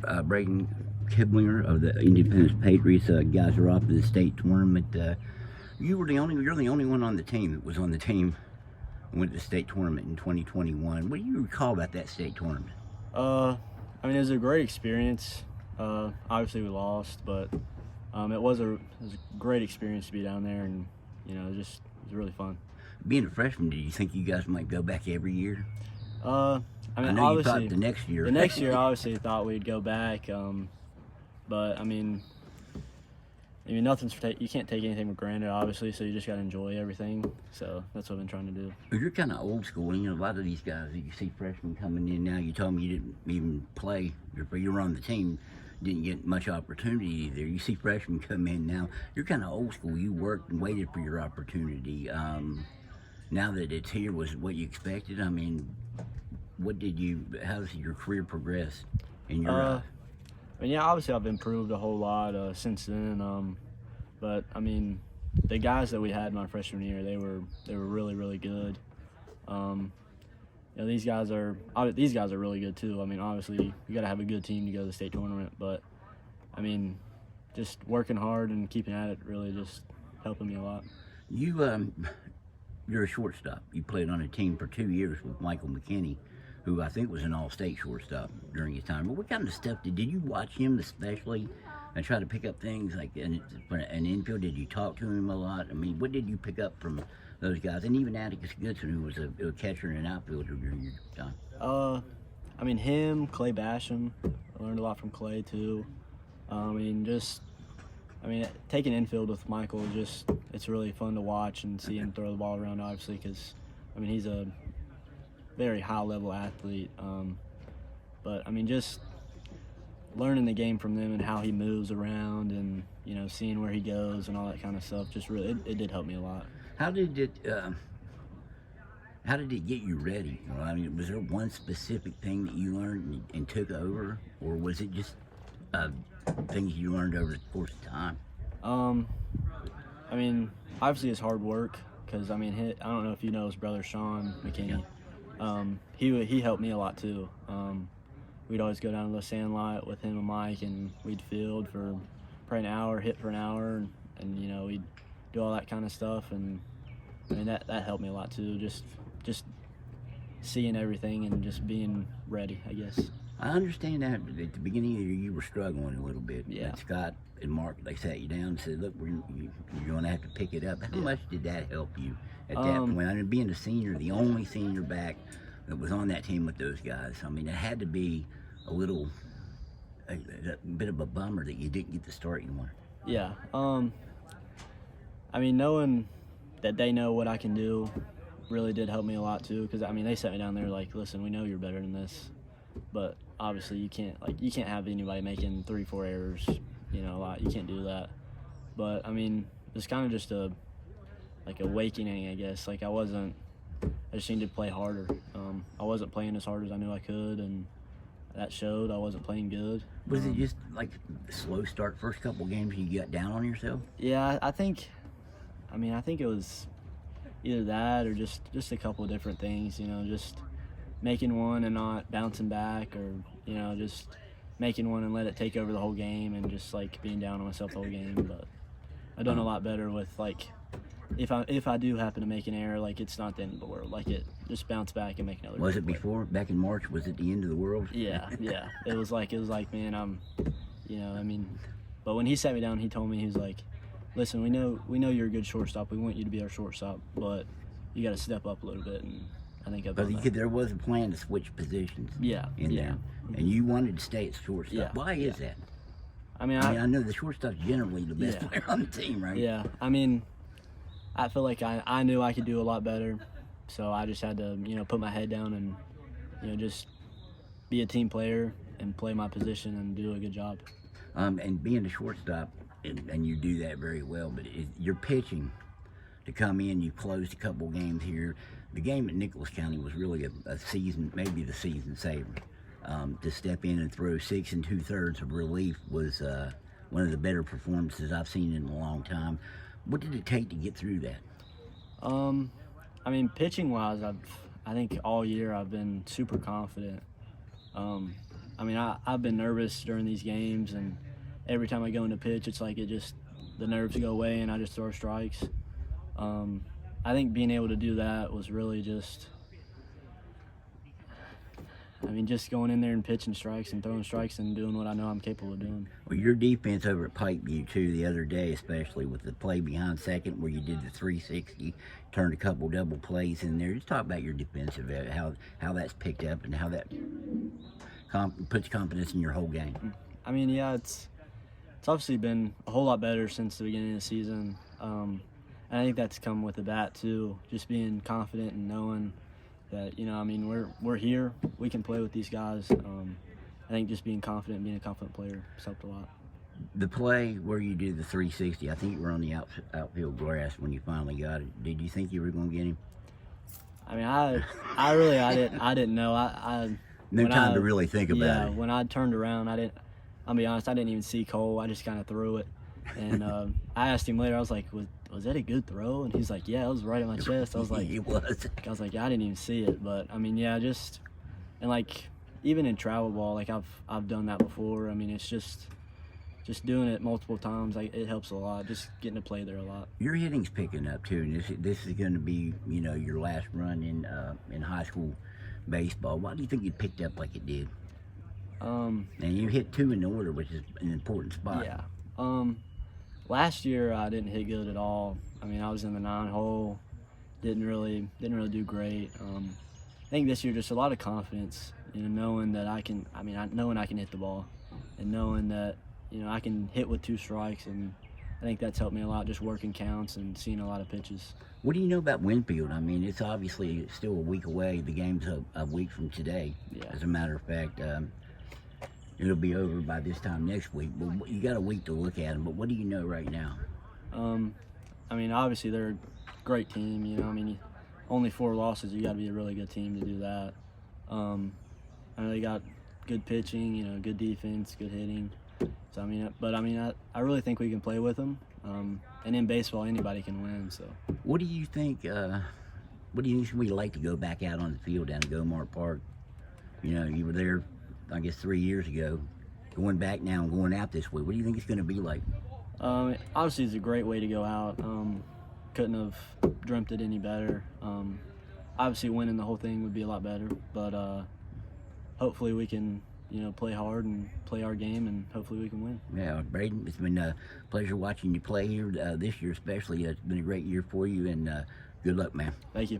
Brayden Kiblinger of the Independence Patriots. Guys are off to the state tournament. You're the only one on the team that was on the team and went to the state tournament in 2021. What do you recall about that state tournament? It was a great experience. Obviously we lost, but it was a great experience to be down there, and it was really fun. Being a freshman, did you think you guys might go back every year? I know you obviously thought the next year. the next year, obviously thought we'd go back, but you can't take anything for granted, obviously. So you just gotta enjoy everything. So that's what I've been trying to do. You're kind of old school. A lot of these guys that you see freshmen coming in now. You told me you didn't even play. You were on the team, didn't get much opportunity there. You see freshmen come in now. You're kind of old school. You worked and waited for your opportunity. Now that it's here, was it what you expected? How has your career progressed in your Obviously I've improved a whole lot since then. But the guys that we had my freshman year, they were really, really good. These guys are really good too. Obviously you got to have a good team to go to the state tournament, but just working hard and keeping at it really just helping me a lot. You're a shortstop. You played on a team for 2 years with Michael McKinney, who I think was an all-state shortstop during his time. But what kind of stuff did you watch him especially and try to pick up things like an infield? Did you talk to him a lot? What did you pick up from those guys? And even Atticus Goodson, who was a catcher and an outfielder during your time. Him, Clay Basham. I learned a lot from Clay too. Taking infield with Michael, it's really fun to watch and see him throw the ball around, obviously, because he's a very high-level athlete. But just learning the game from them and how he moves around and seeing where he goes and all that kind of stuff, it did help me a lot. How did it get you ready? Was there one specific thing that you learned and took over, or was it just things you learned over the course of time? Obviously it's hard work, because I don't know if you know his brother Sean McKinney. He helped me a lot too. We'd always go down to the sand lot with him and Mike, and we'd field for probably an hour, hit for an hour, and we'd do all that kind of stuff, and that helped me a lot too. Just seeing everything and just being ready, I guess. I understand that at the beginning of the year you were struggling a little bit. Yeah. And Scott and Mark, they sat you down and said, "Look, you're going to have to pick it up." How much did that help you at that point? Being a senior, the only senior back that was on that team with those guys, it had to be a bit of a bummer that you didn't get the start you wanted. Yeah. Knowing that they know what I can do really did help me a lot too, because they sat me down there like, "Listen, we know you're better than this, but obviously you can't have anybody making 3-4 errors, a lot. You can't do that." But it's kind of just a awakening, I guess. I just needed to play harder. I wasn't playing as hard as I knew I could, and that showed. I wasn't playing good. Was it just like a slow start, first couple games you got down on yourself? Yeah, I think it was either that or just a couple of different things, just making one and not bouncing back, or just making one and let it take over the whole game, and just being down on myself the whole game. But I've done a lot better with if I do happen to make an error, it's not the end of the world. It just bounce back and make another. Was it before, back in March? Was it the end of the world? Yeah. It was like, man, but when he sat me down, he told me, he was like, "Listen, we know you're a good shortstop. We want you to be our shortstop, but you got to step up a little bit." And I think I've done that. There was a plan to switch positions. Yeah. There, and you wanted to stay at shortstop. Yeah. Why is that? I know the shortstop's generally the best player on the team, right? Yeah. I feel like I knew I could do a lot better, so I just had to put my head down and just be a team player and play my position and do a good job. And being a shortstop, and you do that very well, but you're pitching to come in. You closed a couple games here. The game at Nicholas County was really a season, maybe the season saver. To step in and throw 6 2/3 of relief was one of the better performances I've seen in a long time. What did it take to get through that? Pitching wise, I think all year I've been super confident. I mean, I've been nervous during these games, and every time I go into pitch, it's like the nerves go away and I just throw strikes. I think being able to do that was really just going in there and pitching strikes and throwing strikes and doing what I know I'm capable of doing. Well, your defense over at Pikeview, too, the other day, especially with the play behind second where you did the 360, turned a couple double plays in there. Just talk about your defensive, how that's picked up and how that puts confidence in your whole game. I mean, yeah, it's obviously been a whole lot better since the beginning of the season. And I think that's come with the bat, too, just being confident and knowing that, I mean, we're here. We can play with these guys. I think just being confident, being a confident player has helped a lot. The play where you did the 360, I think you were on the outfield grass when you finally got it. Did you think you were going to get him? I mean, I didn't know. No time to really think about it. Yeah, when I turned around, I'll be honest, I didn't even see Cole. I just kind of threw it. And I asked him later, I was like, was that a good throw? And he's like, yeah, it was right at my chest. I was like, it was. I was like, yeah, I didn't even see it. But, I mean, yeah, and like, even in travel ball, like I've done that before. I mean, it's just doing it multiple times, like it helps a lot. Just getting to play there a lot. Your hitting's picking up too, and this is going to be your last run in high school baseball. Why do you think you picked up like it did? And you hit 2 in the order, which is an important spot. Yeah. Last year I didn't hit good at all. I mean, I was in the 9-hole. Didn't really do great. I think this year just a lot of confidence. Knowing that knowing I can hit the ball, and knowing that I can hit with 2 strikes, and I think that's helped me a lot. Just working counts and seeing a lot of pitches. What do you know about Winfield? I mean, it's obviously still a week away. The game's a week from today. Yeah. As a matter of fact, it'll be over by this time next week. But you got a week to look at them. But what do you know right now? I mean, obviously they're a great team. I mean, only 4 losses. You got to be a really good team to do that. I know they got good pitching, good defense, good hitting. So I really think we can play with them. And in baseball, anybody can win. So. What do you think? What do you think we'd like to go back out on the field down at Gomar Park? You were there, I guess, 3 years ago. Going back now and going out this way, what do you think it's going to be like? Obviously, it's a great way to go out. Couldn't have dreamt it any better. Obviously, winning the whole thing would be a lot better, but hopefully we can, play hard and play our game, and hopefully we can win. Yeah, Brayden, it's been a pleasure watching you play here this year especially. It's been a great year for you, and good luck, man. Thank you.